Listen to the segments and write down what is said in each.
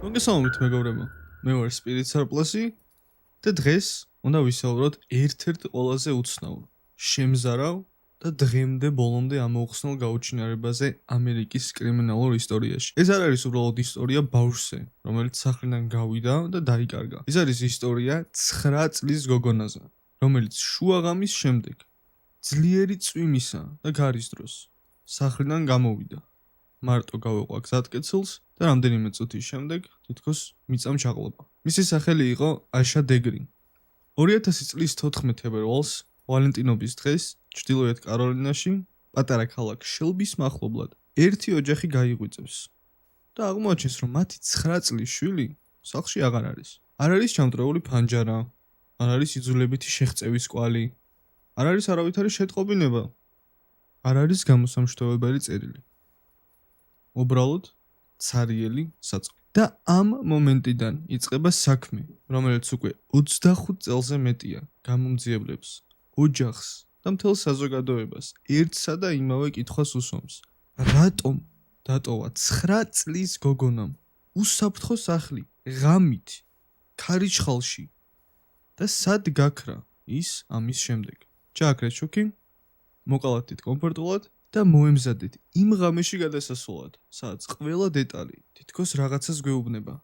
მოგესალმებით მეგობრებო. მე ვარ Spirit Surplus-ი და დღეს უნდა ვისაუბროთ ერთ-ერთ ყველაზე უცნაურ, შემზარავ და დღემდე ბოლომდე ამოუხსნელ გაუჩინარებაზე ამერიკის კრიმინალურ ისტორიაში. ეს არ არის უბრალოდ ისტორია ბავშვზე, რომელიც სახლიდან გავიდა და დაიკარგა. ეს არის ისტორია 9 წლის გოგონაზე, რომელიც შუაღამის შემდეგ ძლიერი წვიმისა და გარის დროს სახლიდან გამოვიდა. მარტო გავეყვა გზატკეცილს და რამდენიმე წუთის შემდეგ თითქოს მიწამ ჩაყლობა. მისი სახელი იყო აშა დეგრინ. 2000 წლის 14 თებერვალს, ვალენტინობის დღეს, ჩრდილოეთ კაროლინაში, პატარა ქალაქ შელბის მახლობლად, ერთი ოჯახი გაიღვიძებს და აღმოაჩენს, რომ მათი 9 წლის შვილი სახლში აღარ არის. არ არის ჩამტრეული ფანჯარა, არ არის იძულებითი შეღწევის კვალი, არ არის არავითარი შეტყობინება, არ არის გამოსამშვიდობებელი წერილი. უბრალოდ ცარიელი საწყო. და ამ მომენტიდან იწყება საქმე, რომელიც უკვე 25 წელზე მეტია გამომძიებლებს, ოჯახს და მთელ საზოგადოებას ერთსა და იმავე კითხვას უსვამს. რატომ დატოვა 9 წლის გოგონამ უსაფრთხო სახლი ღამით ქარიშხალში და სად გაქრა ის ამის შემდეგ? ჩააქრეთ შუქი, მოკალათით კომფორტულად და მოემზადეთ იმ ღამეში გადასასვლელად, სადაც ყველა დეტალი თითქოს რაღაცას გვეუბნება,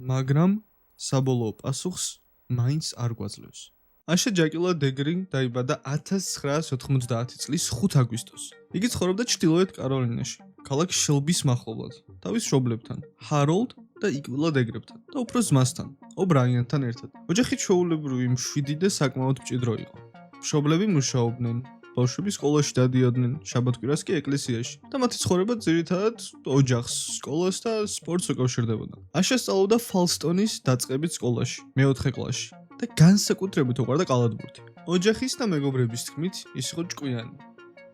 მაგრამ საბოლოო პასუხს მაინც არ გვაძლევს. აშა ჯაკილა დეგრინ დაიბადა 1990 წლის 5 აგვისტოს. იგი ცხოვრობდა ჩრდილოეთ კაროლინაში, ქალაქ შელბის მახლობლად, თავის მშობლებთან, ჰაროლდ და იკვილა დეგრებთან და უფრო ძმასთან, ობრაიანთან ერთად. ოჯახი ჩვეულებრივი მშვიდი და საკმაოდ მჭიდრო იყო. მშობლები მუშაობდნენ, ბავშვები სკოლაში დადიოდნენ, შაბათ-კვირას კი ეკლესიაში და მათი ცხოვრება ძირითადად ოჯახს, სკოლას და სპორტს უკავშირდებოდა. აშა სწავლობდა ფალსტონის დაწყებით სკოლაში, მეოთხე კლასში და განსაკუთრებით უყვარდა კალათბურთი. ოჯახის და მეგობრების თქმით, ის იყო ჭკვიანი,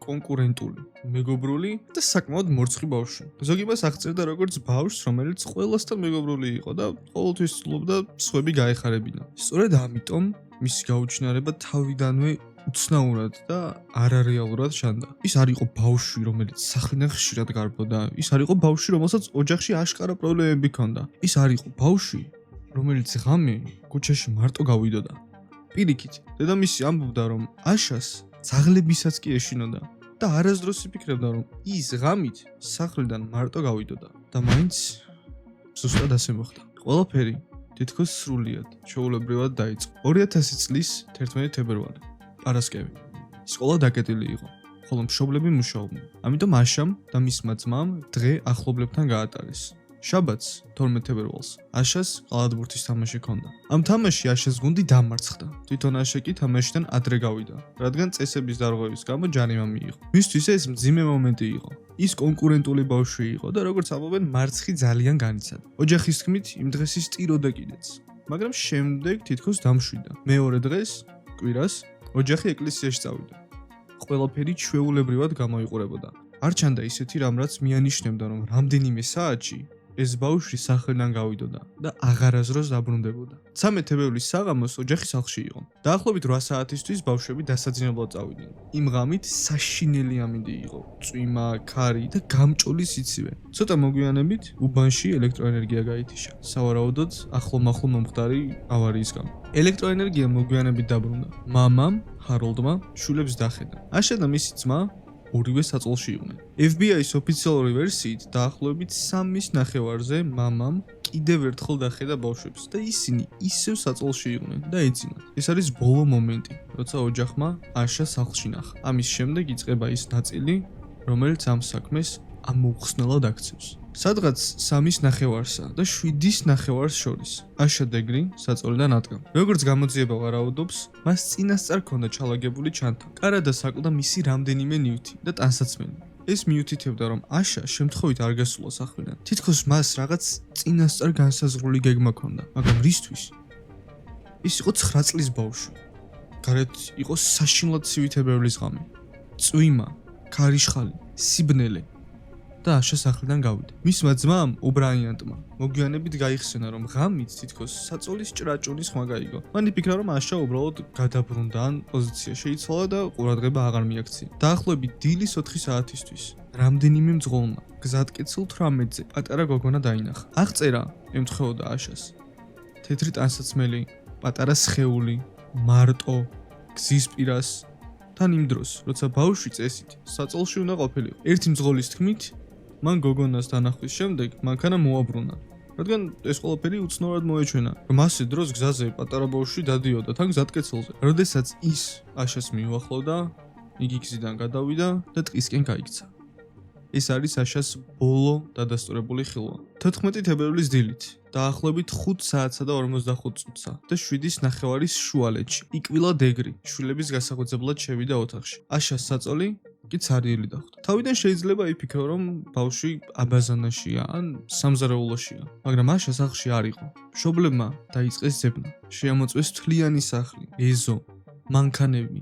კონკურენტული, მეგობრული და საკმაოდ მორცხვი ბავშვი. ზოგი მას აღწერდა როგორც ბავშვს, რომელიც ყველასთან მეგობრული იყო და ყოველთვის ცდილობდა სხვები გაეხარებინა. სწორედ ამიტომ მისი გაუჩინარება თავიდანვე უცნაურად და არარეალურად ჩანდა. ის არ იყო ბავშვი, რომელიც სახლიდან ხშირად გარბოდა. ის არ იყო ბავშვი, რომელსაც ოჯახში აშკარა პრობლემები ჰქონდა. ის არ იყო ბავშვი, რომელიც ღამე ქუჩაში მარტო გავიდოდა. პირიქით, დედამისი ამბობდა, რომ აშას ძაღლებისაც კი ეშინოდა და არასდროს იფიქრებდა, რომ ის ღამით სახლიდან მარტო გავიდოდა და მაინც ზუსტად ასე მოხდა. ყველაფერი თითქოს სრულიად ჩვეულებრივად დაიწყო. 2000 წლის 11 თებერვალი. პარასკევი. სკოლა დაკეტილი იყო, ხოლო მშობლები მუშაობდნენ. ამიტომ აშამ და მისმა ძმამ დღე ახლობლებთან გაატარეს. შაბათს 12 თებერვალს აშას კალათბურთის თამაში ჰქონდა. ამ თამაში აშას გუნდი დამარცხდა. თვითონ აშა კი თამაშიდან ადრე გავიდა, რადგან წესების დარღვევის გამო ჯარიმა მიიღო. მისთვის ეს მძიმე მომენტი იყო. ის კონკურენტული ბავშვი იყო და როგორც ამბობენ, მარცხი ძალიან განიცადა. ოჯახის თქმით, იმ დღეს ის ტიროდა კიდეც, მაგრამ შემდეგ თითქოს დამშვიდა. მეორე დღეს, კვირას, ოჯახი ეკლესიაში წავიდა. ყველაფერი ჩვეულებრივად გამოიყურებოდა. არ ჩანდა ისეთი რამ, რაც მიანიშნებდა, რომ რამდენიმე საათში ეს ბავშვი სახლიდან გავიდოდა და აღარასდროს დაბრუნდებოდა. 13 თებერვლის საღამოს ოჯახი სახლში იყო. დაახლოებით 8 საათისთვის ბავშვები დასაძინებლად წავიდნენ. იმ ღამით საშინელი ამინდი იყო. წვიმა, ქარი და გამჭოლი სიცივე. ცოტა მოგვიანებით უბანში ელექტროენერგია გაითიშა. სავარაუდოდ ახლო-მახლო მომხდარი ავარიის გამო. ელექტროენერგია მოგვიანებით დაბრუნდა. მამამ, ჰაროლდმა, შვილებს დახედა. აშა და მისი ძმა ორივე საწოლში იყვნენ. FBI-ის ოფიციალური ვერსიით დაახლოებით 3-ის ნახევარზე მამამ კიდევ ერთხელ დახედა ბავშვებს და ისინი ისევ საწოლში იყვნენ და ეძინათ. ეს არის ბოლო მომენტი, როცა ოჯახმა აშა სახლში ნახა. ამის შემდეგ იწყება ის ნაწილი, რომელიც ამ საქმეს ამოუხსნელად აქცევს. სადღაც 3-ის ნახევარსა და 7-ის ნახევარს შორის აშა დეგრინ საწოლიდან ადგა. როგორც გამოძიება ვარაუდობს, მას წინასწარ ჰქონდა ჩალაგებული ჩანთა, კარა და საკლდა მისი რამდენიმე ნივთი და ტანსაცმელი. ეს მიუთითებდა, რომ აშა შემთხვევით არ გასულა სახლიდან. თითქოს მას რაღაც წინასწარ განსაზღვრული გეგმა ჰქონდა, მაგრამ რისთვის? ის იყო 9 წლის ბავშვი. გარეთ იყო საშინლად ცივი თებერვლის ღამე. წვიმა, ქარიშხალი, სიბნელე და აშა სახლიდან გავიდა. მისმა ძმამ, ობრაიანტმა, მოგვიანებით გაიხსენა, რომ ღამით თითქოს საწოლის ჭრაჭუნის ხმა გაიგო. მან იფიქრა, რომ აშა უბრალოდ გადაბრუნდა ან პოზიცია შეიცვალა და ყურადღება აღარ მიაქცია. დაახლოებით დილის 4 საათისთვის რამდენიმე მძღოლმა გზატკეცილ 18-ზე პატარა გოგონა დაინახა. აღწერა ემთხვეოდა აშას. თეთრი ტანსაცმელი, პატარა სხეული, მარტო, გზის პირას. თან იმ დროს, როცა ბავშვი წესით საწოლში უნდა ყოფილიყო. ერთი მძღოლის თქმით, მან გოგონას დანახვის შემდეგ მანქანა მოაბრუნა. რადგან ეს ყველაფერი უცნაურად მოეჩვენა, რომ ასე დროს გზაზე პატარა ბავშვი დადიოდა თან გზატკეცილზე. როდესაც ის აშას მიუახლოვდა, იგი გზიდან გადავიდა და ტყისკენ გაიქცა. ეს არის აშას ბოლო დადასტურებული ხილვა. 14 თებერვლის დილით, დაახლოებით 5 საათსა და 45 წუთსა და 7:09 შუალედში, იკვილა დეგრი, შვილების გასახვეწებლად შევიდა ოთახში. აშას საწოლი კი ცარიელი დახვდა. თავიდან შეიძლება იფიქრო, რომ ბავშვი აბაზანაშია ან სამზარეულოშია, მაგრამ აშა სახლში არ იყო. მშობლებმა დაიწყეს ძებნა. შეამოწმეს თლიანი სახლი, ეზო, მანქანები.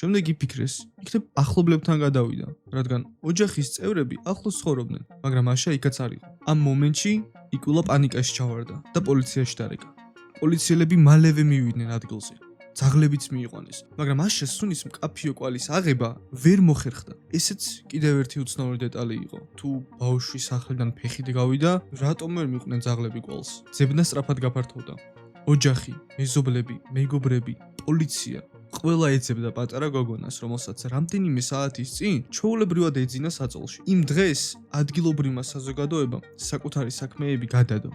შემდეგ იფიქრეს, იქნებ ახლობლებთან გადავიდა, რადგან ოჯახის წევრები ახლოს ცხოვრობდნენ, მაგრამ აშა იქაც არ იყო. ამ მომენტში იკვილა პანიკაში ჩავარდა და პოლიციაში დარეკა. პოლიციელები მალევე მივიდნენ ადგილზე. ძაღლებიც მიიყვანეს, მაგრამ აშას სუნის მკაფიო კვალის აღება ვერ მოხერხდა. ესეც კიდევ ერთი უცნაური დეტალი იყო. თუ ბავშვი სახლიდან ფეხით გავიდა, რატომ ვერ მიყვნენ ძაღლები კვალს? ძებნა სწრაფად გაფართოვდა. ოჯახი, მეზობლები, მეგობრები, პოლიცია ყველა ეძებდა პატარა გოგონას, რომელსაც რამდენიმე საათის წინ ჩვეულებრივად ეძინა საწოლში. იმ დღეს ადგილობრივმა საზოგადოებამ საკუთარი საქმეები გადადო.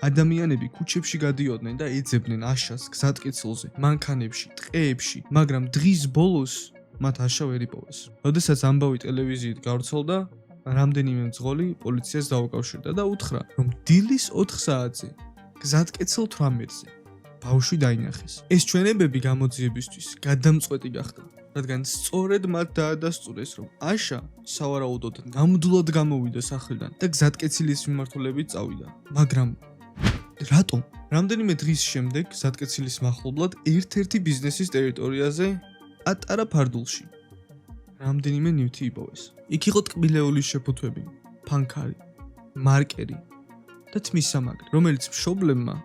ადამიანები ქუჩებში გადიოდნენ და ეძებდნენ აშას გზატკეცილზე, მანქანებში, ტყეებში, მაგრამ დღის ბოლოს მათ აშა ვერ იპოვეს. როდესაც ამბავი ტელევიზიით გავრცელდა, რამდენიმე მძღოლი პოლიციას დაუკავშირდა და უთხრა, რომ დილის 4 საათზე გზატკეცილ 18-ზე ბავშვი დაინახეს. ეს ჩვენებები გამოძიებისთვის გადამწყვეტი გახდა, რადგან სწორედ მათ დაადასტურეს, რომ აშა სავარაუდოდ ნამდვილად გამოვიდა სახლიდან და გზატკეცილის მიმართულებით წავიდა. მაგრამ რატომ? რამდენიმე დღის შემდეგ გზატკეცილის მახლობლად ერთ-ერთი ბიზნესის ტერიტორიაზე პატარა ფარდულში რამდენიმე ნივთი იპოვეს. იქ იყო ტკბილეულის შეფუთვები, ფანქარი, მარკერი და თმის სამაგრი, რომელიც მშობლებმა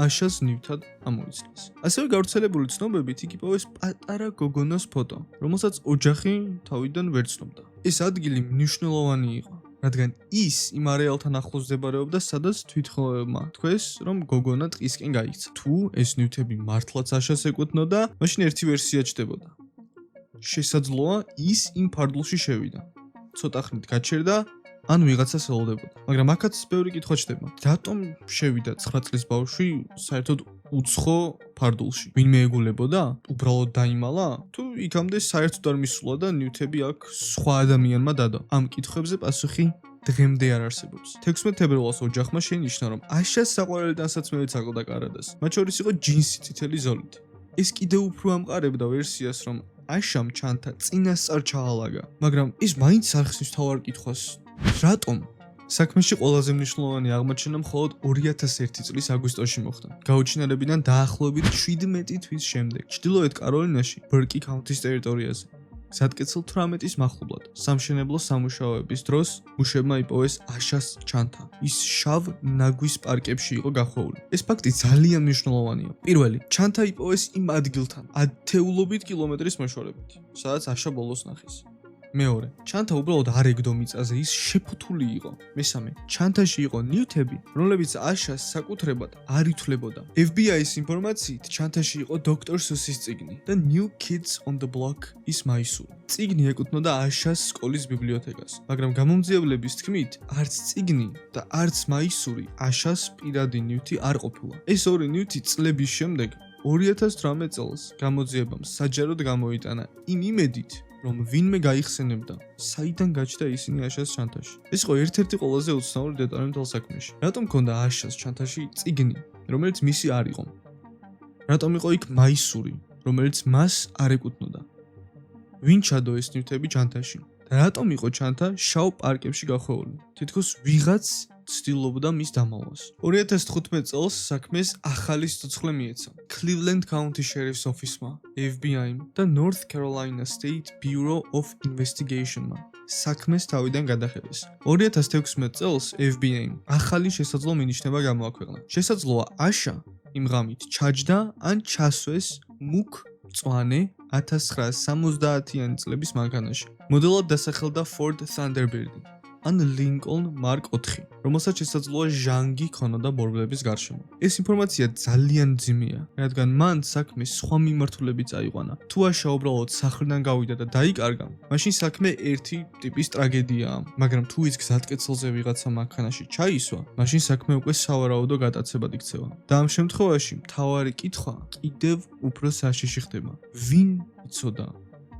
აშას ნივთად ამოიცნეს. ასევე გავრცელებული ცნობებით იქ იპოვეს პატარა გოგონას ფოტო, რომელსაც ოჯახი თავიდან ვერ ცნობდა. ეს ადგილი მნიშვნელოვანი იყო, რადგან ის იმ არეალთან ახლოს მდებარეობდა, სადაც თვითმფრინავებმა თქვეს, რომ გოგონა ტყისკენ გაიქცა. თუ ეს ნივთები მართლაც აშას ეკუთვნოდა, მაშინ ერთი ვერსია ჩნდებოდა. შესაძლოა ის იმ ფარდულში შევიდა. ცოტა ხნით გაჩერდა, ან ვიღაცას ელოდებოდა. მაგრამ აქაც ბევრი კითხვა ჩნდება. რატომ შევიდა 9 წლის ბავშვი საერთოდ უცხო ფარდულში? ვინმე ეგულებოდა? უბრალოდ დაიმალა? თუ იქამდე საერთოდ არ მისულა და ნივთები აქ სხვა ადამიანმა დადო? ამ კითხვებზე პასუხი დღემდე არ არსებობს. 16 თებერვალს ოჯახმა შეინიშნა, რომ აშას საყვარელი ტანსაცმელიც აკლდა კარადას. მათ შორის იყო ჯინსი წითელი ზოლით. ეს კიდევ უფრო ამყარებდა ვერსიას, რომ აშამ ჩანთა წინასწარ ჩაალაგა, მაგრამ ის მაინც არ ხსნის მთავარ კითხვას. რატომ? საქმეში ყველაზე მნიშვნელოვანი აღმოჩენა მხოლოდ 2001 წლის აგვისტოში მოხდა. გაუჩინარებიდან დაახლოებით 17 თვის შემდეგ, ჩრდილოეთ კაროლინაში, ბერკი ქაუნთის ტერიტორიაზე, გზატკეცილ 18-ის მახლობლად, სამშენებლო სამუშაოების დროს მუშებმა იპოვეს აშას ჩანთა. ის შავ ნაგვის პარკებში იყო გახვეული. ეს ფაქტი ძალიან მნიშვნელოვანია. პირველი, ჩანთა იპოვეს იმ ადგილთან, ათეულობით კილომეტრის მეშვეობით, სადაც აშა ბოლოს ნახეს. მეორე, ჩანთა უბრალოდ არ ეგდო მიწაზე, ის შეფუთული იყო. მესამე, ჩანთაში იყო ნივთები, რომლებიც აშას საკუთრებად არ ითვლებოდა. FBI-ის ინფორმაციით, ჩანთაში იყო დოქტორ სუსის წიგნი და New Kids on the Block ის მაისური. წიგნი ეკუთვნოდა აშას სკოლის ბიბლიოთეკას, მაგრამ გამომძიებლების თქმით, არც წიგნი და არც მაისური აშას პირადი ნივთი არ ყოფილა. ეს ორი ნივთი წლების შემდეგ 2018 წელს გამოძიებამ საჯაროდ გამოიტანა იმ იმედით, რომ ვინმე გაიხსენებდა, საიდან გაჩნდა ისინი აშას ჩანთაში. ეს იყო ერთ-ერთი ყველაზე უცნაური დეტალი მთელ საქმეში. რატომ ჰქონდა აშას ჩანთაში წიგნი, რომელიც მისი არ იყო? რატომ იყო იქ მაისური, რომელიც მას არ ეკუთვნოდა? ვინ ჩადო ეს ნივთები ჩანთაში? და რატომ იყო ჩანთა შავ პარკებში გახვეული? თითქოს ვიღაც ცდილობდა მის დამალვას. 2015 წელს საქმეს ახალი სიცოცხლე მიეცა. Cleveland County Sheriff's Office-მა, FBI-მ და North Carolina State Bureau of Investigation-მა საქმეს თავიდან გადახედეს. 2016 წელს FBI-მ ახალი შესაძლო მინიშნება გამოაქვეყნა. შესაძლოა აშა იმ ღამით ჩაჯდა ან ჩასვეს მუქ, მწვანე 1970-იანი წლების მანქანაში. მოდელად დასახელდა Ford Thunderbird ან Lincoln Mark 4, რომელსაც შესაძლოა ჟანგი ქონოდა ბორბლების გარშემო. ეს ინფორმაცია ძალიან მძიმეა, რადგან მან საქმე სხვა მიმართულებით წაიყვანა. თუ აშა უბრალოდ სახლიდან გავიდა და დაიკარგა, მაშინ საქმე ერთი ტიპის ტრაგედიაა, მაგრამ თუ ის გზატკეცილზე ვიღაცა მანქანაში ჩაისვა, მაშინ საქმე უკვე სავარაუდო გატაცებად იქცევა. და ამ შემთხვევაში მთავარი კითხვა კიდევ უფრო საშიში ხდება. ვინ იცოდა,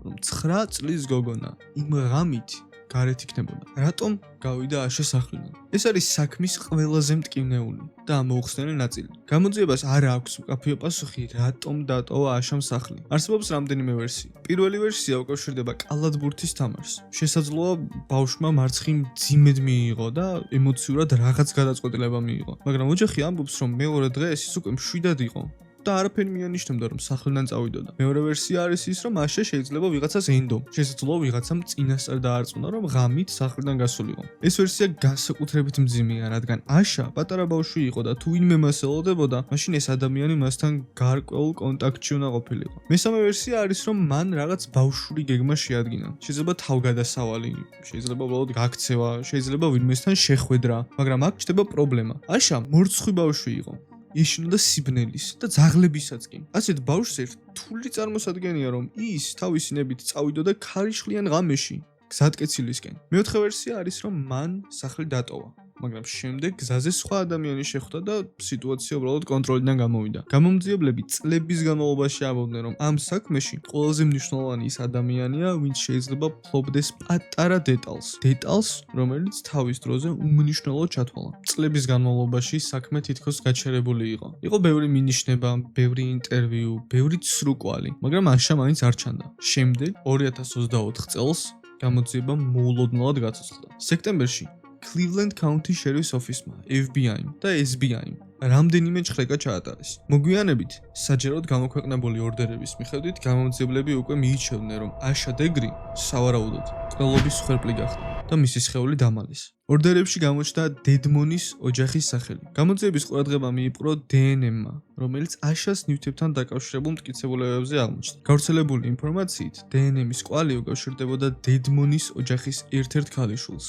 რომ 9 წლის გოგონა იმ ღამით გარეთ იქნებოდა? რატომ გავიდა აშა სახლიდან? ეს არის საქმის ყველაზე მტკივნეული და ამოუხსნელი ნაწილი. გამოძიებას არ აქვს უკაფიო პასუხი, რატომ დატოვა აშამ სახლი. არსებობს რამდენიმე ვერსია. პირველი ვერსია უკავშირდება კალათბურთის თამაშს. შესაძლოა ბავშვმა მარცხი მძიმედ მიიღო და ემოციურად რაღაც გადაწყვეტილება მიიღო. მაგრამ ოჯახი ამბობს, რომ მეორე დღეს ის უკვე მშვიდად იყო. და არაფერი მიანიშნებდა, რომ სახლიდან წავიდოდა. მეორე ვერსია არის ის, რომ აშა შეიძლება ვიღაცას ენდო. შესაძლოა ვიღაცამ წინასწარ დაარწმუნა, რომ ღამით სახლიდან გასულიყო. ეს ვერსია განსაკუთრებით მძიმეა, რადგან აშა პატარა ბავშვი იყო და თუ ვინმე მას ელოდებოდა, მაშინ ეს ადამიანი მასთან გარკვეულ კონტაქტში უნდა ყოფილიყო. მესამე ვერსია არის, რომ მან რაღაც ბავშვური გეგმა შეადგინა. შეიძლება თავგადასავალი, შეიძლება უბრალოდ გაქცევა, შეიძლება ვინმესთან შეხვედრა, მაგრამ აქ ჩნდება პრობლემა. აშა მორცხვი ბავშვი იყო. ეშინოდა სიბნელის და ძაღლებისაც კი. ასეთ ბავშვს რთული წარმოსადგენია, რომ ის თავისი ნებით წავიდოდა ქარიშხლიან ღამეში გზატკეცილისკენ. მეოთხე ვერსია არის, რომ მან სახლი დატოვა, მაგრამ შემდეგ გზაზე სხვა ადამიანი შეხვდა და სიტუაცია უბრალოდ კონტროლიდან გამოვიდა. გამომძიებლები წლების განმავლობაში ამბობდნენ, რომ ამ საქმეში ყველაზე მნიშვნელოვანი ის ადამიანია, ვინც შეიძლება ფლობდეს პატარა დეტალს, რომელიც თავის დროზე უმნიშვნელოდ ჩათვალა. წლების განმავლობაში საქმე თითქოს გაჩერებული იყო. იყო ბევრი მინიშნება, ბევრი ინტერვიუ, ბევრი ცრუკვალი, მაგრამ აშა მაინც არ ჩანდა. შემდეგ 2024 წელს გამოძიება მოულოდნელად გაცოცხლდა. სექტემბერში Cleveland County Sheriff's Office-მა, FBI-მ და SBI-მ რამდენიმე ჭხრეკა ჩაატარეს. მოგვიანებით, საჯაროდ გამოქვეყნებული ორდერების მიხედვით, გამომძიებლები უკვე მიიჩნევდნენ, რომ აშა დეგრი სავარაუდოდ ყრილობის მსხვერპლი გახდა და მისი სხეული დამალეს. ორდერებში გამოჩნდა დედმონის ოჯახის სახელი. გამოძიების ყურადღება მიიპყრო DNM-მა, რომელიც აშას ნივთებთან დაკავშირებულ მტკიცებულებებზე აღმოჩნდა. გავრცელებული ინფორმაციით, DNM-ის კვალი უკავშირდებოდა დედმონის ოჯახის ერთ-ერთ ქალიშვილს,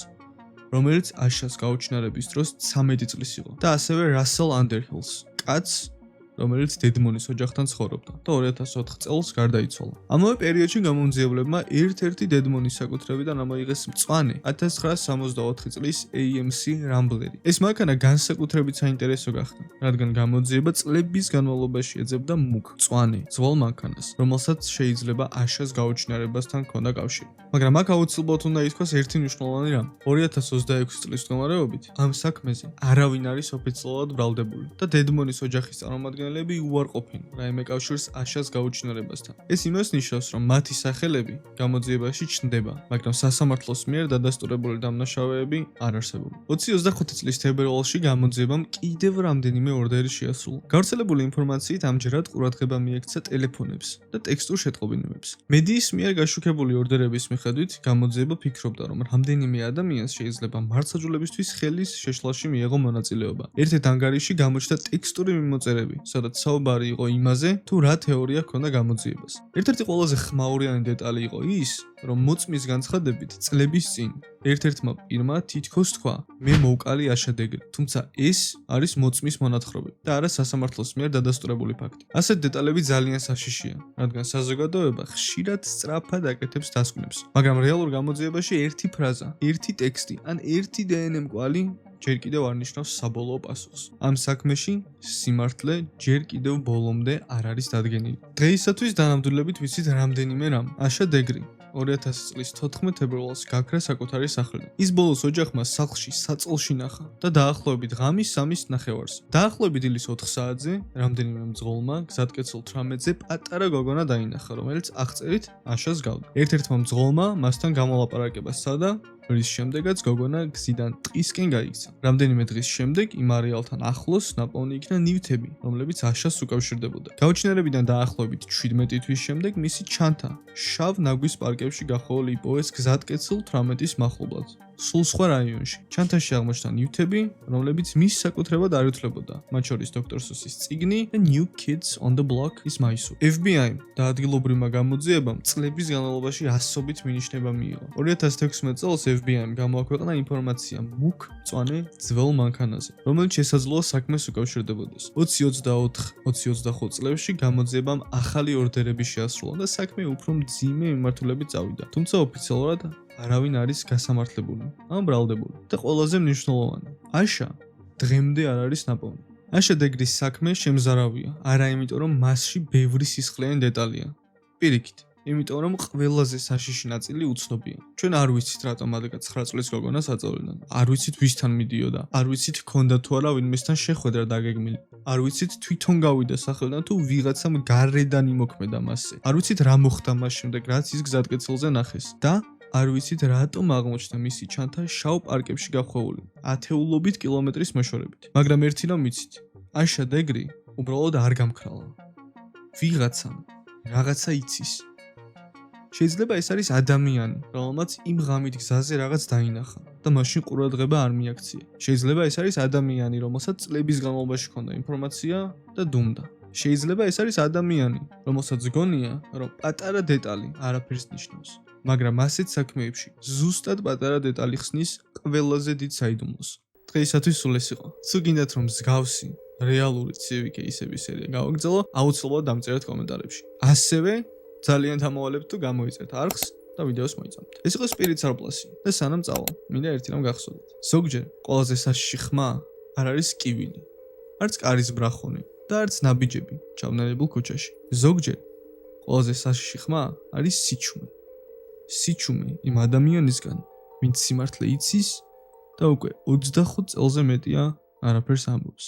რომელიც აშას გაუჩინარების დროს 13 წლის იყო და ასევე Russell Underhill's კაცს, რომელიც დედმონის ოჯახთან ცხოვრობდა და 2004 წელს გარდაიცვალა. ამავე პერიოდში გამომძიებლებმა ერთ-ერთი დედმონის საკუთრებიდან ამოიღეს მწვანე 1964 წლის AMC Rambler. ეს მანქანა განსაკუთრებით საინტერესო გახდა, რადგან გამოძიება წლების განმავლობაში ეძებდა მუქ, მწვანე, ძველ მანქანას, რომელსაც შეიძლება აშას გაუჩინარებასთან ჰქონდა კავშირი. მაგრამ აქ აუცილებლად უნდა ითქვას ერთი მნიშვნელოვანი რამ. 2026 წლის მდგომარეობით ამ საქმეზე არავინ არის ოფიციალურად ბრალდებული და დედმონის ოჯახის წარმომადგენლები უარყოფენ რაიმე კავშირს აშას გაუჩინარებასთან. ეს იმას ნიშნავს, რომ მათი სახელები გამოძიებაში ჩნდება, მაგრამ სასამართლოს მიერ დადასტურებული დამნაშავეები არ არსებობენ. 2025 წლის თებერვალში გამოძიებამ კიდევ რამდენიმე ორდერი შეასრულა. გავრცელებული ინფორმაციით ამჯერად ყურადღება მიექცა ტელეფონებს და ტექსტურ შეტყობინებებს. მედიის მიერ გაშუქებული ორდერების მიხედვით გამოძიება ფიქრობდა, რომ რამდენიმე ადამიანს შეიძლება მართლმსაჯულებისთვის ხელის შეშლაში მიეღო მონაწილეობა. ერთ-ერთ ანგარიში გამოჩნდა ტექსტური მიმოწერები, სადაც საუბარი იყო იმაზე, თუ რა თეორია ჰქონდა გამოძიებას. ერთ-ერთი ყველაზე ხმაურიანი დეტალი იყო ის, რომ მოწმის განცხადებით წლების წინ ერთ-ერთმა პირმა თითქოს თქვა, მე მოვკალი აშა დეგრი, თუმცა ეს არის მოწმის მონათხრობები და არა სასამართლოს მიერ დადასტურებული ფაქტი. ასეთ დეტალები ძალიან საშიშია, რადგან საზოგადოება ხშირად სწრაფად აკეთებს დასკვნებს, მაგრამ რეალურ გამოძიებაში ერთი ფრაზა, ერთი ტექსტი ან ერთი DNM კვალი ჯერ კიდევ არ ნიშნავს საბოლოო პასუხს. ამ საქმეში სიმართლე ჯერ კიდევ ბოლომდე არ არის დადგენილი. დღეისათვის დანამდვილებით ვიცით რამდენიმე რამ. აშა დეგრი 2000 წლის 14 თებერვალს გაქრა საკუთარი სახლიდან. ის ბოლოს ოჯახმა სახლში საწოლში ნახა და დაახლოებით ღამის 3-ის ნახევარს. დაახლოებით დილის 4 საათზე რამდენიმე მძღოლმა გზატკეცილ 18-ზე პატარა გოგონა დაინახა, რომელიც აღწერით აშას გავდა. ერთ-ერთმა მძღოლმა მასთან გამოლაპარაკება სცადა, რის შემდეგაც გოგონა გზიდან ტყისკენ გაიქცა. რამდენიმე დღის შემდეგ იმ არეალთან ახლოს ნაპოვნი იქნა ნივთები, რომლებიც აშას უკავშირდებოდა. გაუჩინარებიდან დაახლოებით 17 თვის შემდეგ მისი ჩანთა შავ ნაგვის პარკებში გახოვოლ იპოვეს გზატკეცილ 18-ის მახლობლად. სულ სხვა რაიონში. ჩანთაში აღმოჩნდა ნივთები, რომლებიც მის საკუთრებად არ ითვლებოდა, მათ შორის დოქტორ სუსის წიგნი და New Kids on the Block is Mysore. FBI და ადგილობრივმა გამოძიებამ წლების განმავლობაში ასობით მინიშნება მიიღო. 2016 წელს FBI-მ გამოაქვეყნა ინფორმაცია მუქ მწვანე ძველ მანქანაზე, რომელიც შესაძლოა საქმეს უკავშირდებოდეს. 2024-2025 წლებში გამოძიებამ ახალი ორდერები შეასრულა და საქმე უფრო მძიმე მიმართულებით წავიდა. თუმცა ოფიციალურად არავინ არის გასამართლებული, ან ბრალდებული და ყველაზე მნიშვნელოვანი, აშა დღემდე არ არის ნაპოვნი. აშა დეგრის საქმე შემზარავია, არა იმიტომ რომ მასში ბევრი სისხლიანი დეტალია. პირიქით, იმიტომ რომ ყველაზე საშიში ნაწილი უცნობია. ჩვენ არ ვიცით რატომ ადგა 9 წლის გოგონას აწოვრდნენ. არ ვიცით ვისთან მიდიოდა, არ ვიცით ქონდა თუ არა ვინმესთან შეხვედრა დაგეგმილი. არ ვიცით თვითონ გავიდა სახელიდან თუ ვიღაცამ გარედან იმოქმედა მასზე. არ ვიცით რა მოხდა მას შემდეგ, რაც ის გზატკეცილზე ნახეს და არ ვიცით რატომ აღმოჩნდა მისი ჩანთა შავ პარკებში გახვეული, ათეულობით კილომეტრის მოშორებით. მაგრამ ერთი რომ ვიცით, აშა დეგრი უბრალოდ არ გამქრალა. ვიღაცამ რაღაცა იცის. შეიძლება ეს არის ადამიანი, რომელმაც იმ ღამით გზაზე რაღაც დაინახა და მაშინ ყურადღება არ მიაქცია. შეიძლება ეს არის ადამიანი, რომელსაც წლების განმავლობაში ჰქონდა ინფორმაცია და დუმდა. შეიძლება ეს არის ადამიანი, რომელსაც გონია, რომ პატარა დეტალი არაფერს ნიშნავს. მაგრამ ასეთ საქმეებში ზუსტად პატარა დეტალი ხსნის ყველაზე დიდ საიდუმლოს. დღეისათვის სულ ეს იყო. თუ გინდათ რომ მსგავსი რეალური ცივი кейსების სერია გავაგრძელო, აუცილებლად დამწერეთ კომენტარებში. ასევე ძალიან დამოვალებთ თუ გამოიწერთ არხს და ვიდეოს მოიწამთ. ეს იყო Spirits Are Plus და სანამ წავალ, მინდა ერთი რამ გახსოვდეთ. ზოგჯერ ყველაზე საშიში ხმა არ არის კივილი, არც კარის ბრახონი და არც ნაბიჯები ჩავნერებულ ქუჩაში. ზოგჯერ ყველაზე საშიში ხმა არის სიჩუმე. სიჩუმე იმ ადამიანისგან, ვინც სიმართლე იცის და უკვე 25 წელზე მეტია არაფერს ამბობს.